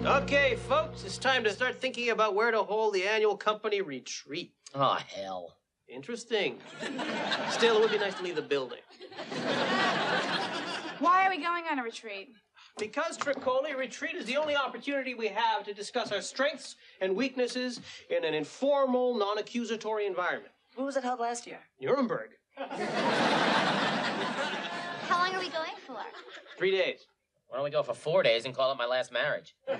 Okay, folks, it's time to start thinking about where to hold the annual company retreat. Oh, hell. Interesting. Still, it would be nice to leave the building. Why are we going on a retreat? Because, Tricoli, retreat is the only opportunity we have to discuss our strengths and weaknesses in an informal, non-accusatory environment. Where was it held last year? Nuremberg. How long are we going for? 3 days. Why don't we go for 4 days and call it my last marriage? Come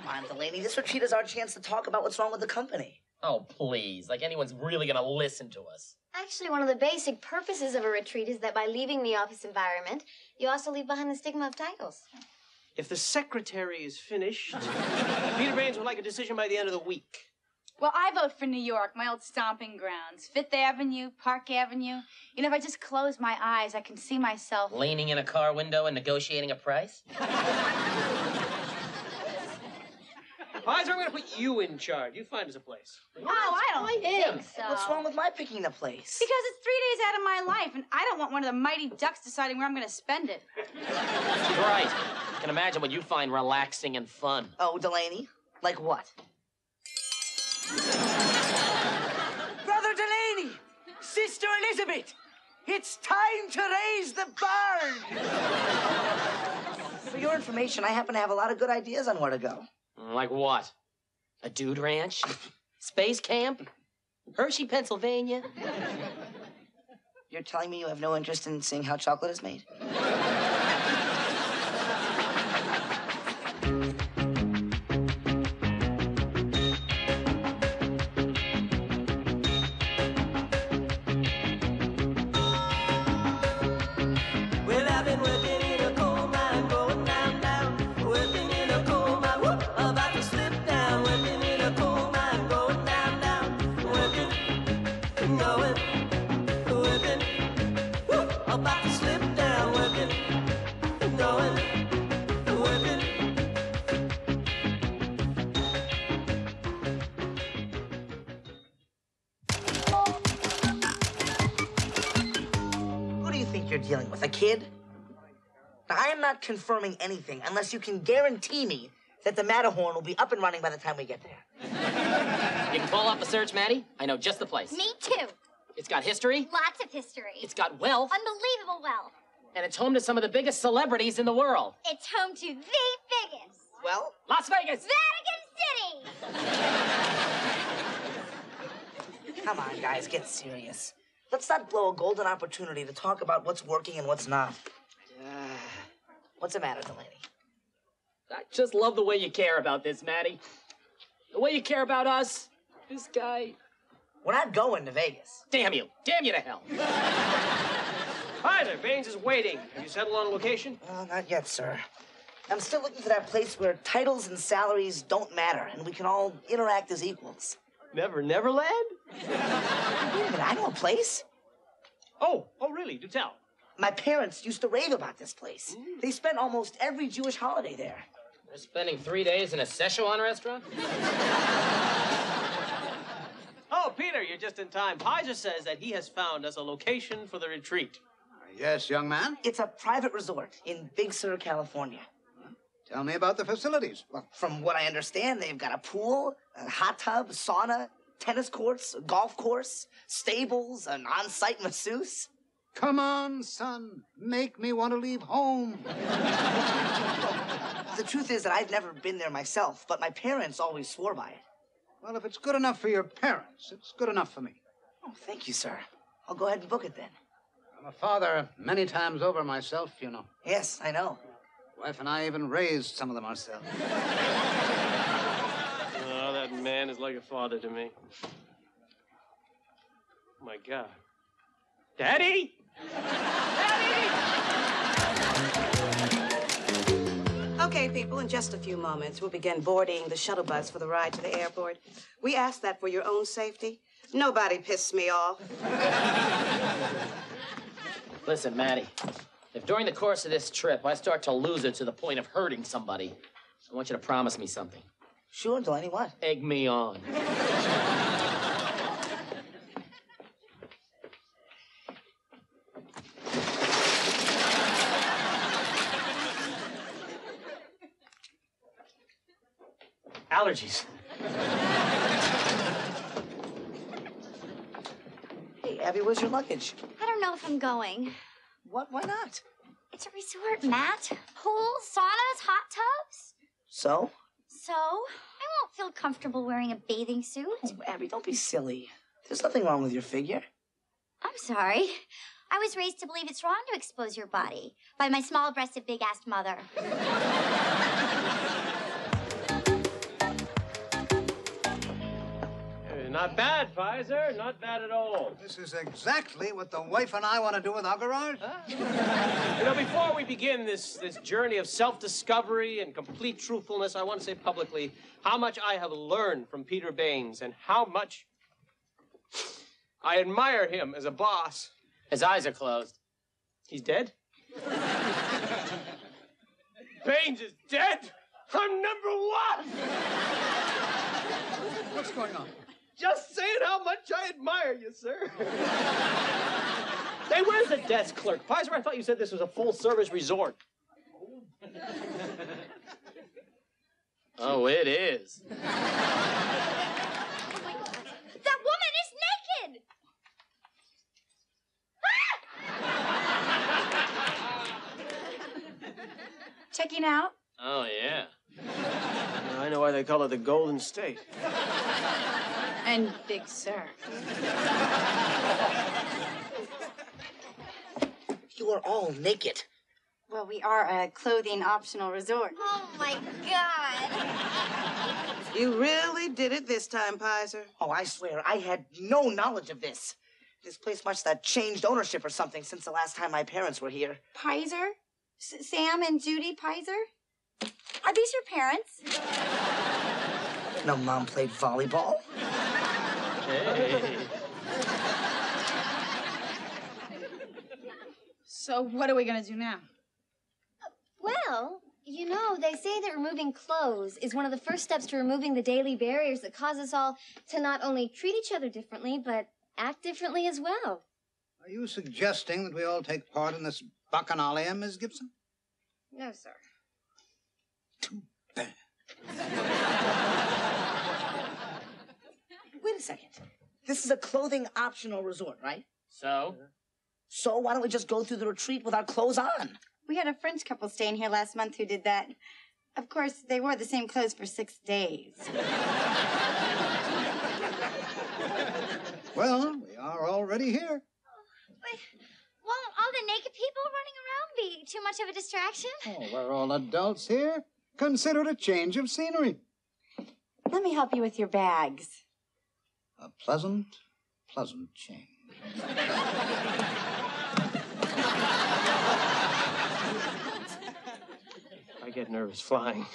on, Delaney. This retreat is our chance to talk about what's wrong with the company. Oh, please. Like anyone's really gonna listen to us. Actually, one of the basic purposes of a retreat is that by leaving the office environment, you also leave behind the stigma of titles. If the secretary is finished, Peter Baines would like a decision by the end of the week. Well, I vote for New York, my old stomping grounds. Fifth Avenue, Park Avenue. You know, if I just close my eyes, I can see myself... Leaning in a car window and negotiating a price? Pizer, I'm going to put you in charge. You find us a place. Oh, I don't think so. What's wrong with my picking the place? Because it's 3 days out of my life, and I don't want one of the mighty ducks deciding where I'm going to spend it. She's right. I can imagine what you find relaxing and fun. Oh, Delaney? Like what? Brother Delaney! Sister Elizabeth! It's time to raise the barn! For your information, I happen to have a lot of good ideas on where to go. Like what? A dude ranch? Space camp? Hershey, Pennsylvania? You're telling me you have no interest in seeing how chocolate is made? You're dealing with a kid? Now, I am not confirming anything unless you can guarantee me that the Matterhorn will be up and running by the time we get there. You can pull off the search, Maddie. I know just the place. Me too. It's got history. Lots of history. It's got wealth. Unbelievable wealth. And it's home to some of the biggest celebrities in the world. It's home to the biggest. Well? Las Vegas. Vatican City. Come on, guys, get serious. Let's not blow a golden opportunity to talk about what's working and what's not. What's the matter, Delaney? I just love the way you care about this, Maddie. The way you care about us. This guy. We're not going to Vegas. Damn you. Damn you to hell. Hi there, Baines is waiting. Have you settled on a location? Not yet, sir. I'm still looking for that place where titles and salaries don't matter and we can all interact as equals. Neverland? Wait a minute, I know a place. Oh, really? Do tell. My parents used to rave about this place. They spent almost every Jewish holiday there. We're spending 3 days in a Szechuan restaurant? Oh, Peter, you're just in time. Pizer says that he has found us a location for the retreat. Yes, young man. It's a private resort in Big Sur, California. Tell me about the facilities. Well, from what I understand, they've got a pool, a hot tub, sauna, tennis courts, a golf course, stables, an on-site masseuse. Come on, son. Make me want to leave home. The truth is that I've never been there myself, but my parents always swore by it. Well, if it's good enough for your parents, it's good enough for me. Oh, thank you, sir. I'll go ahead and book it then. I'm a father many times over myself, you know. Yes, I know. Wife and I even raised some of them ourselves. Oh, that man is like a father to me. Oh, my God. Daddy? Daddy! Okay, people, in just a few moments, we'll begin boarding the shuttle bus for the ride to the airport. We ask that for your own safety. Nobody pisses me off. Listen, Maddie, if during the course of this trip I start to lose it to the point of hurting somebody, I want you to promise me something. Sure, Delaney, what? Egg me on. Allergies. Hey, Abby, where's your luggage? I don't know if I'm going. What? Why not? It's a resort, Matt. Pool, saunas, hot tubs. So? So, I won't feel comfortable wearing a bathing suit. Oh, Abby, don't be silly. There's nothing wrong with your figure. I'm sorry. I was raised to believe it's wrong to expose your body by my small-breasted, big-assed mother. Not bad, Pfizer. Not bad at all. This is exactly what the wife and I want to do with our garage. You know, before we begin this journey of self-discovery and complete truthfulness, I want to say publicly how much I have learned from Peter Baines and how much I admire him as a boss. His eyes are closed. He's dead? Baines is dead? I'm number one! What's going on? Just saying how much I admire you, sir. Hey, where's the desk clerk? Pfizer, I thought you said this was a full-service resort. Oh, it is. That woman is naked! Checking out? Oh, yeah. I know why they call it the Golden State. And Big Sur. You are all naked. Well, we are a clothing optional resort. Oh, my God. You really did it this time, Pizer. Oh, I swear, I had no knowledge of this. This place must have changed ownership or something since the last time my parents were here. Pizer? Sam and Judy Pizer? Are these your parents? No, Mom played volleyball. Hey. So what are we gonna do now? Well, you know, they say that removing clothes is one of the first steps to removing the daily barriers that cause us all to not only treat each other differently, but act differently as well. Are you suggesting that we all take part in this bacchanalia, Miss Gibson? No, sir. Too bad. Wait a second. This is a clothing optional resort, right? So? So why don't we just go through the retreat with our clothes on? We had a French couple staying here last month who did that. Of course, they wore the same clothes for 6 days. Well, we are already here. But won't all the naked people running around be too much of a distraction? Oh, we're all adults here. Consider it a change of scenery. Let me help you with your bags. A pleasant change. I get nervous flying.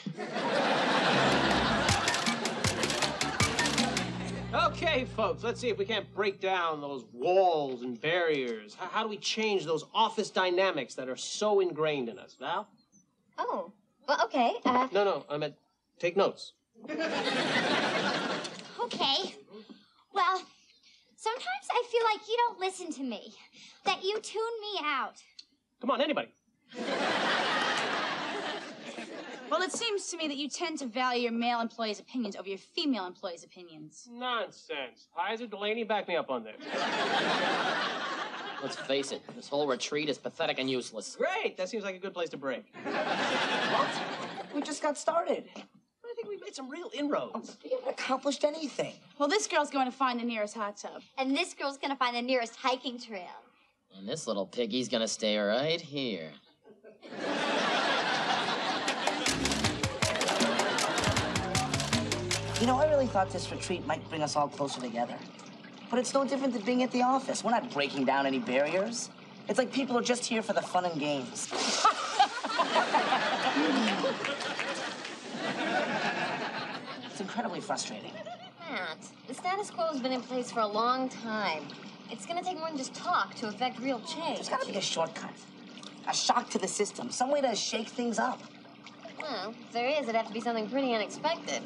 Okay, folks, let's see if we can't break down those walls and barriers. How do we change those office dynamics that are so ingrained in us, Val? Oh, well, okay. No, I meant take notes. Okay. Well, sometimes I feel like you don't listen to me, that you tune me out. Come on, anybody. Well, it seems to me that you tend to value your male employees' opinions over your female employees' opinions. Nonsense. Pizer, Delaney, back me up on this. Let's face it, this whole retreat is pathetic and useless. Great. That seems like a good place to break. What? We just got started. I think we've made some real inroads. We haven't accomplished anything. Well, this girl's going to find the nearest hot tub. And this girl's gonna find the nearest hiking trail. And this little piggy's gonna stay right here. You know, I really thought this retreat might bring us all closer together. But it's no different than being at the office. We're not breaking down any barriers. It's like people are just here for the fun and games. It's incredibly frustrating. Matt, the status quo has been in place for a long time. It's gonna take more than just talk to affect real change. There's gotta be a shortcut. A shock to the system. Some way to shake things up. Well, if there is, it'd have to be something pretty unexpected.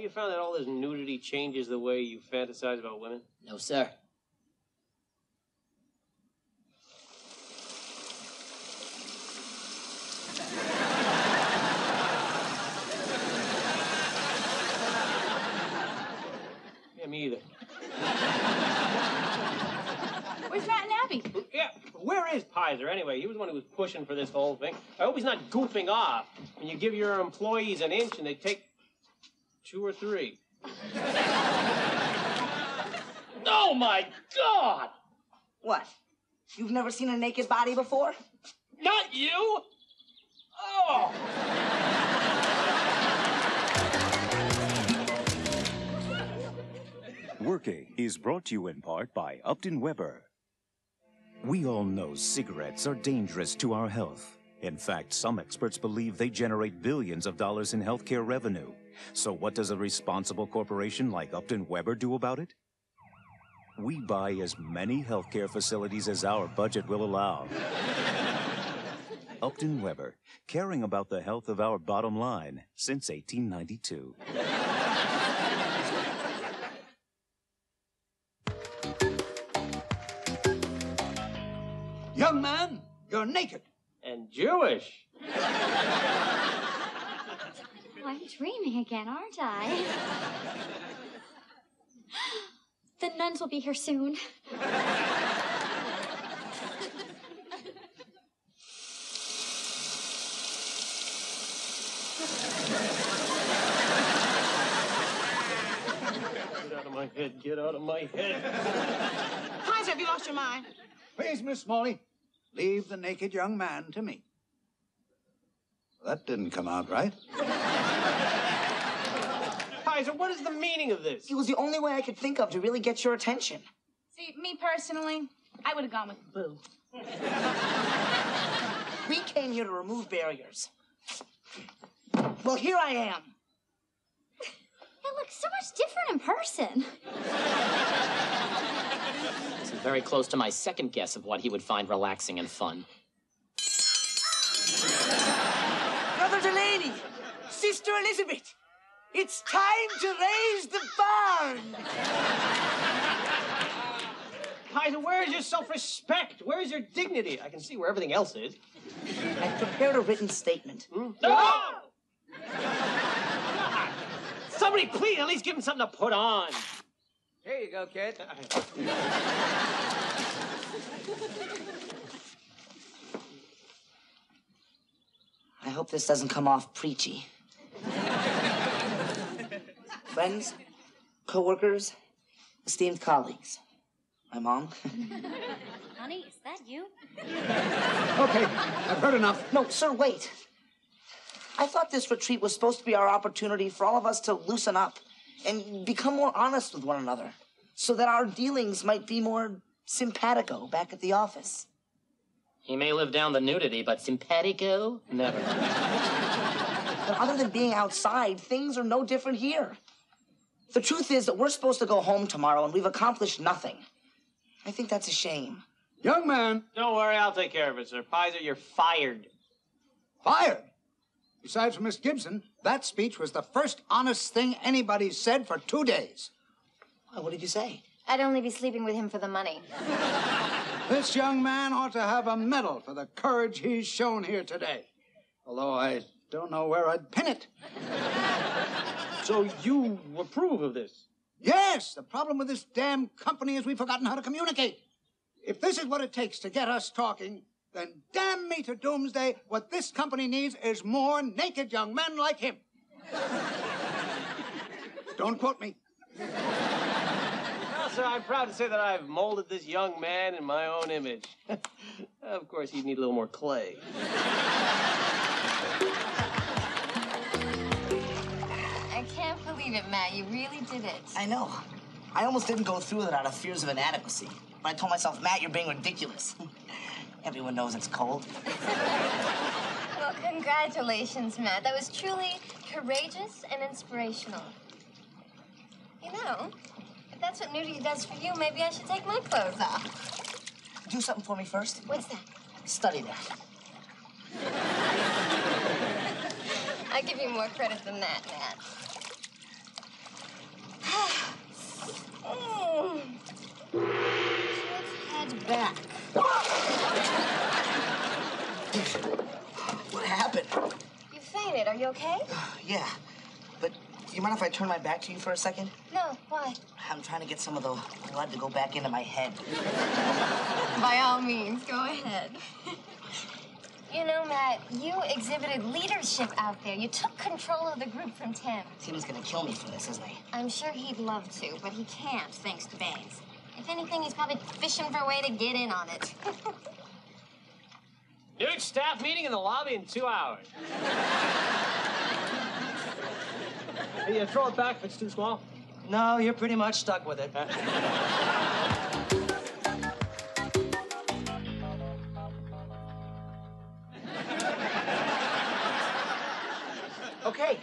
you found that all this nudity changes the way you fantasize about women? No, sir. Yeah, me either. Where's Matt and Abby? Yeah, where is Pizer anyway? He was the one who was pushing for this whole thing. I hope he's not goofing off when you give your employees an inch and they take 2 or 3. Oh, my God! What? You've never seen a naked body before? Not you! Oh! Workay is brought to you in part by Upton Weber. We all know cigarettes are dangerous to our health. In fact, some experts believe they generate billions of dollars in healthcare revenue. So what does a responsible corporation like Upton Weber do about it? We buy as many healthcare facilities as our budget will allow. Upton Weber, caring about the health of our bottom line since 1892. Young man, you're naked. And Jewish. Oh, I'm dreaming again, aren't I? The nuns will be here soon. Get out of my head, get out of my head. Pizer, have you lost your mind? Please, Miss Smalley, leave the naked young man to me. That didn't come out right. Pizer, what is the meaning of this? It was the only way I could think of to really get your attention. See, me personally, I would have gone with Boo. We came here to remove barriers. Well, here I am. It looks so much different in person. This is very close to my second guess of what he would find relaxing and fun. Brother Delaney, Sister Elizabeth, it's time to raise the barn. Pizer, where is your self-respect? Where is your dignity? I can see where everything else is. I prepared a written statement. No! Somebody please at least give him something to put on. Here you go, kid. I hope this doesn't come off preachy. Friends, co-workers, esteemed colleagues. My mom. Honey, is that you? Okay, I've heard enough. No, sir, wait. I thought this retreat was supposed to be our opportunity for all of us to loosen up and become more honest with one another so that our dealings might be more simpatico back at the office. He may live down the nudity, but simpatico? Never. But other than being outside, things are no different here. The truth is that we're supposed to go home tomorrow and we've accomplished nothing. I think that's a shame. Young man, Don't worry, I'll take care of it, sir. Pizer, you're fired. fired. Besides from Miss Gibson, that speech was the first honest thing anybody said for 2 days. What did you say? I'd only be sleeping with him for the money. This young man ought to have a medal for the courage he's shown here today. Although I don't know where I'd pin it. So you approve of this? Yes, the problem with this damn company is we've forgotten how to communicate. If this is what it takes to get us talking, then damn me to doomsday, what this company needs is more naked young men like him. Don't quote me. Well, sir, I'm proud to say that I've molded this young man in my own image. Of course, he'd need a little more clay. I can't believe it, Matt. You really did it. I know. I almost didn't go through with it out of fears of inadequacy. But I told myself, Matt, you're being ridiculous. Everyone knows it's cold. Well, congratulations, Matt. That was truly courageous and inspirational. You know, if that's what nudity does for you, maybe I should take my clothes off. Do something for me first. What's that? Study that. I'll give you more credit than that, Matt. Let's head back. What happened? You fainted. Are you okay? Yeah, but do you mind if I turn my back to you for a second? No. Why? I'm trying to get some of the blood to go back into my head. By all means, go ahead. You know, Matt, you exhibited leadership out there. You took control of the group from Tim. Tim's gonna kill me for this, isn't he? I'm sure he'd love to, but he can't, thanks to Baines. If anything, he's probably fishing for a way to get in on it. Huge staff meeting in the lobby in 2 hours. Hey, throw it back if it's too small. No, you're pretty much stuck with it. Okay,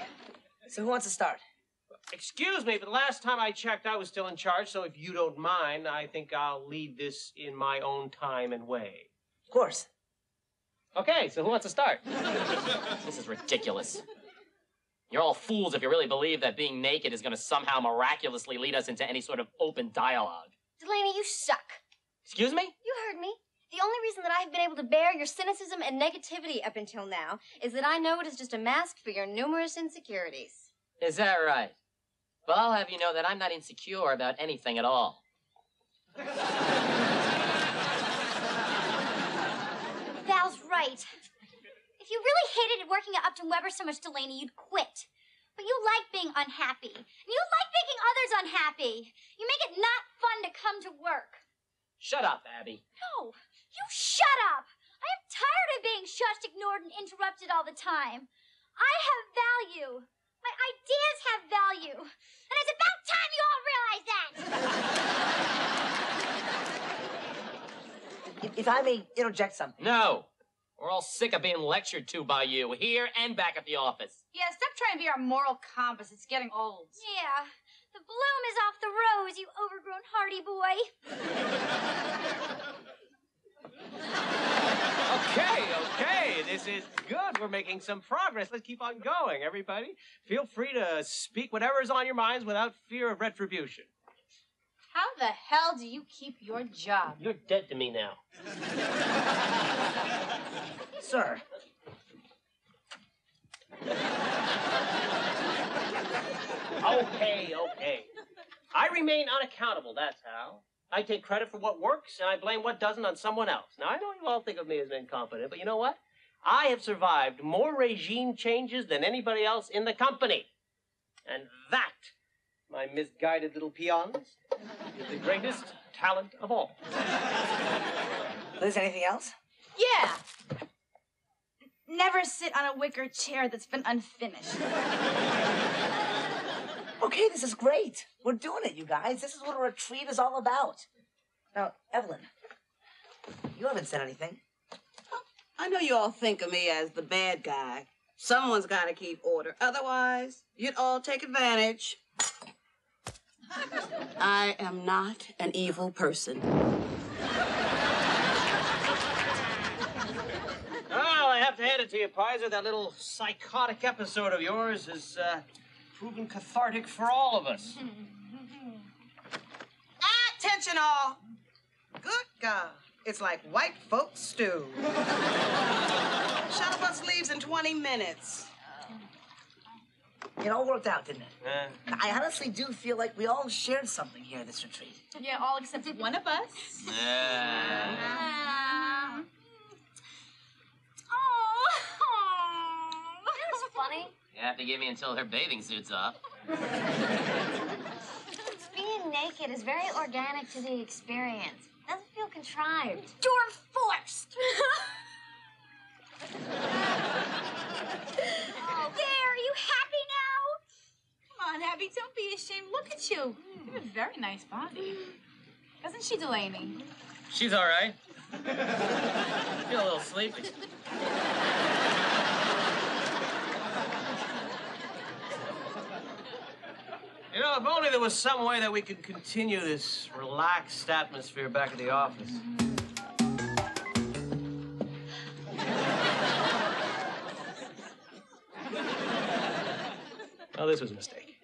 so who wants to start? Excuse me, but the last time I checked, I was still in charge, so if you don't mind, I think I'll lead this in my own time and way. Of course. Okay, so who wants to start? This is ridiculous. You're all fools if you really believe that being naked is going to somehow miraculously lead us into any sort of open dialogue. Delaney, you suck. Excuse me? You heard me. The only reason that I've been able to bear your cynicism and negativity up until now is that I know it is just a mask for your numerous insecurities. Is that right? Well, I'll have you know that I'm not insecure about anything at all. Val's right. If you really hated working at Upton Weber so much, Delaney, you'd quit. But you like being unhappy. And you like making others unhappy. You make it not fun to come to work. Shut up, Abby. No, you shut up. I am tired of being shushed, ignored, and interrupted all the time. I have value. My ideas have value. And it's about time you all realize that. If I may interject something. No. We're all sick of being lectured to by you, here and back at the office. Yeah, stop trying to be our moral compass. It's getting old. Yeah, the bloom is off the rose, you overgrown hardy boy. Okay, this is good. We're making some progress. Let's keep on going, everybody. Feel free to speak whatever is on your minds without fear of retribution. How the hell do you keep your job? You're dead to me now. Sir. Okay. I remain unaccountable, that's how. I take credit for what works, and I blame what doesn't on someone else. Now, I know you all think of me as incompetent, but you know what? I have survived more regime changes than anybody else in the company. And that, my misguided little peons, is the greatest talent of all. Liz, anything else? Yeah. Never sit on a wicker chair that's been unfinished. Okay, this is great. We're doing it, you guys. This is what a retreat is all about. Now, Evelyn, you haven't said anything. I know you all think of me as the bad guy. Someone's got to keep order. Otherwise, you'd all take advantage. I am not an evil person. Well, I have to hand it to you, Pizer. That little psychotic episode of yours has proven cathartic for all of us. Attention all. Good God. It's like white folks stew. Shuttle bus leaves in 20 minutes. It all worked out, didn't it? I honestly do feel like we all shared something here at this retreat. Yeah, all except one of us. That was funny. You have to give me until her bathing suit's off. Being naked is very organic to the experience. Doesn't feel contrived. You're forced. There, are you happy now? Come on, Abby, don't be ashamed. Look at you. You have a very nice body. Doesn't she, Delaney? She's all right. Feel a little sleepy. You know, if only there was some way that we could continue this relaxed atmosphere back at the office. Well, this was a mistake.